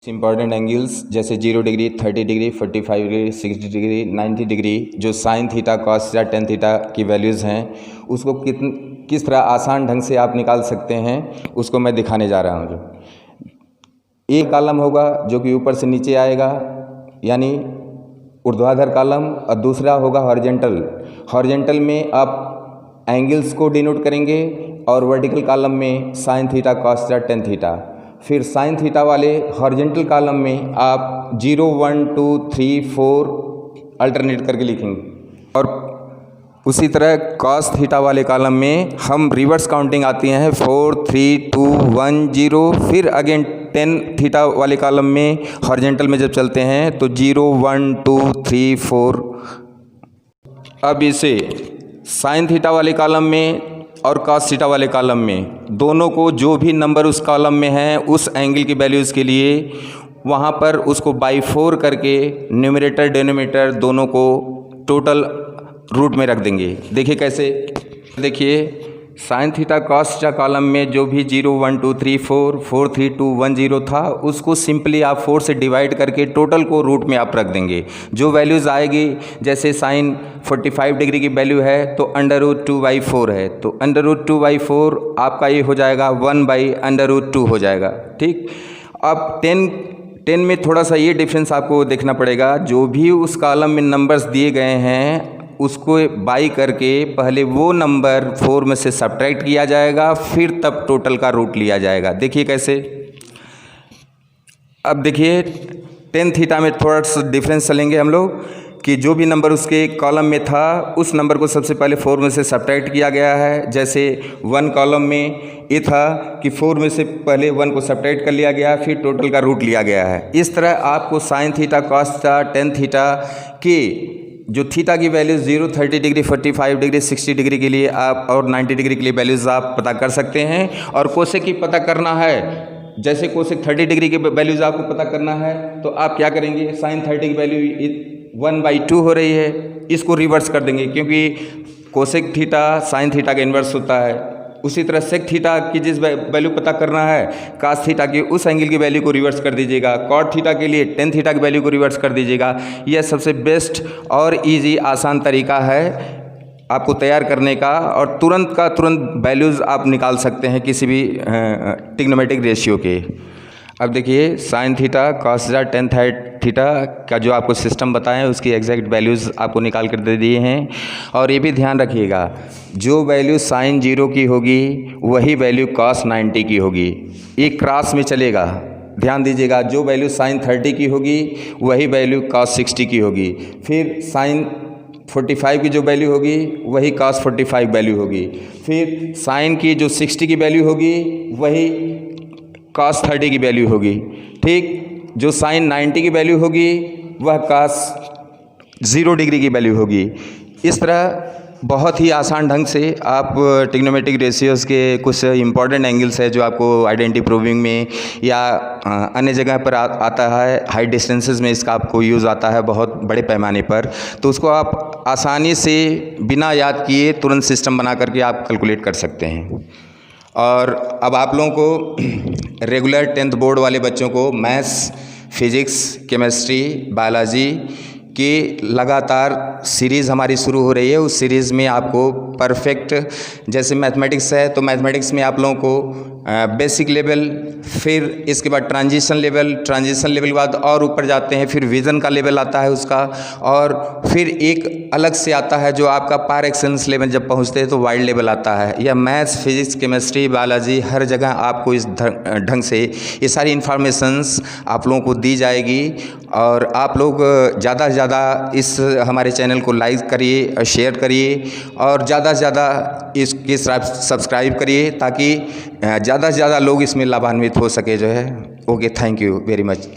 Important angles जैसे 0 degree, 30 degree, 45 degree, 60 degree, 90 degree जो sine theta, cos theta, tan theta की वैल्यूज़ हैं उसको किस तरह आसान ढंग से आप निकाल सकते हैं उसको मैं दिखाने जा रहा हूँ। एक कॉलम होगा जो कि ऊपर से नीचे आएगा यानी ऊर्ध्वाधर कॉलम, और दूसरा होगा हॉरिजेंटल। हॉरिजेंटल में आप एंगल्स को डिनोट करेंगे और वर्टिकल कॉलम में sign theta, cos theta, tan theta. फिर साइन थीटा वाले हॉरिजेंटल कॉलम में आप 0, 1, 2, 3, 4 अल्टरनेट करके लिखेंगे, और उसी तरह कॉस थीटा वाले कॉलम में हम रिवर्स काउंटिंग आती हैं 4, 3, 2, 1, 0। फिर अगेन टेन थीटा वाले कॉलम में हॉरिजेंटल में जब चलते हैं तो 0, 1, 2, 3, 4। अब इसे साइन थीटा वाले कॉलम में और कॉस थीटा वाले कॉलम में दोनों को जो भी नंबर उस कॉलम में है उस एंगल की वैल्यूज़ के लिए वहाँ पर उसको बाई 4 करके न्यूमरेटर डिनोमिनेटर दोनों को टोटल रूट में रख देंगे। देखिए कैसे, देखिए sign theta cos theta column में जो भी 0, 1, 2, 3, 4, 4, 3, 2, 1, 0 था उसको सिंपली आप 4 से डिवाइड करके टोटल को रूट में आप रख देंगे। जो वैल्यूज़ आएगी, जैसे साइन 45 डिग्री की वैल्यू है तो √2/4 है, तो √2/4 आपका ये हो जाएगा 1/√2 हो जाएगा। ठीक, अब 10 में थोड़ा सा ये डिफरेंस आपको देखना पड़ेगा। जो भी उस कॉलम में नंबर्स दिए गए हैं उसको बाई करके पहले वो नंबर 4 में से सब्ट्रैक्ट किया जाएगा, फिर तब टोटल का रूट लिया जाएगा। देखिए कैसे, अब देखिए टेन थीटा में थोड़ा सा डिफरेंस चलेंगे हम लोग कि जो भी नंबर उसके कॉलम में था उस नंबर को सबसे पहले 4 में से सब्ट्रैक्ट किया गया है। जैसे 1 कॉलम में ये था कि 4 में से पहले 1 को सब्ट्रैक्ट कर लिया गया, फिर टोटल का रूट लिया गया है। इस तरह आपको sign theta, cos theta, tan theta की जो थीटा की वैल्यूज़ 0, 30 डिग्री, 45 डिग्री, 60 डिग्री के लिए आप और 90 डिग्री के लिए वैल्यूज़ आप पता कर सकते हैं। और कोसेक की पता करना है, जैसे कोसेक 30 डिग्री के वैल्यूज़ आपको पता करना है तो आप क्या करेंगे, साइन 30 की वैल्यू 1/2 हो रही है, इसको रिवर्स कर देंगे क्योंकि कोसेक थीटा साइन थीटा का इन्वर्स होता है। उसी तरह सेक थीटा की जिस वैल्यू पता करना है कास थीटा की उस एंगल की वैल्यू को रिवर्स कर दीजिएगा। कॉट थीटा के लिए टेन थीटा की वैल्यू को रिवर्स कर दीजिएगा। यह सबसे बेस्ट और इजी आसान तरीका है आपको तैयार करने का, और तुरंत का तुरंत वैल्यूज़ आप निकाल सकते हैं किसी भी ट्रिग्नोमेट्रिक रेशियो के। अब देखिए sign theta, cos theta, tan theta का जो आपको सिस्टम बताएं उसकी एग्जैक्ट वैल्यूज़ आपको निकाल कर दे दिए हैं। और ये भी ध्यान रखिएगा, जो वैल्यू साइन 0 की होगी वही वैल्यू कॉस 90 की होगी। एक क्रॉस में चलेगा, ध्यान दीजिएगा। जो वैल्यू साइन 30 की होगी वही वैल्यू कॉस 60 की होगी। फिर साइन 45 की जो वैल्यू होगी वही कॉस 45 वैल्यू होगी। फिर साइन की जो 60 की वैल्यू होगी वही कॉस 30 की वैल्यू होगी। ठीक, जो साइन 90 की वैल्यू होगी वह कॉस 0 डिग्री की वैल्यू होगी। इस तरह बहुत ही आसान ढंग से आप ट्रिग्नोमेट्रिक रेशियोज़ के कुछ इंपॉर्टेंट एंगल्स है जो आपको आइडेंटिटी प्रूविंग में या अन्य जगह पर आता है, हाई डिस्टेंसेस में इसका आपको यूज़ आता है बहुत बड़े पैमाने पर, तो उसको आप आसानी से बिना याद किए तुरंत सिस्टम बना करके आप कैलकुलेट कर सकते हैं। और अब आप लोगों को रेगुलर 10th बोर्ड वाले बच्चों को मैथ्स, फिजिक्स, केमिस्ट्री, बायोलॉजी की लगातार सीरीज़ हमारी शुरू हो रही है। उस सीरीज़ में आपको परफेक्ट, जैसे मैथमेटिक्स है तो मैथमेटिक्स में आप लोगों को बेसिक लेवल, फिर इसके बाद ट्रांजिशन लेवल के बाद और ऊपर जाते हैं, फिर विज़न का लेवल आता है उसका, और फिर एक अलग से आता है जो आपका पार एक्सेलेंस लेवल जब पहुंचते हैं तो वाइड लेवल आता है। यह मैथ्स, फिजिक्स, केमिस्ट्री, बायोलॉजी हर जगह आपको इस ढंग से ये सारी इन्फॉर्मेशंस आप लोगों को दी जाएगी। और आप लोग ज़्यादा से ज़्यादा इस हमारे चैनल को लाइक करिए, शेयर करिए और ज़्यादा से ज़्यादा इसके सब्सक्राइब करिए ताकि ज़्यादा से ज़्यादा लोग इसमें लाभान्वित हो सके जो है। Okay, thank you very much.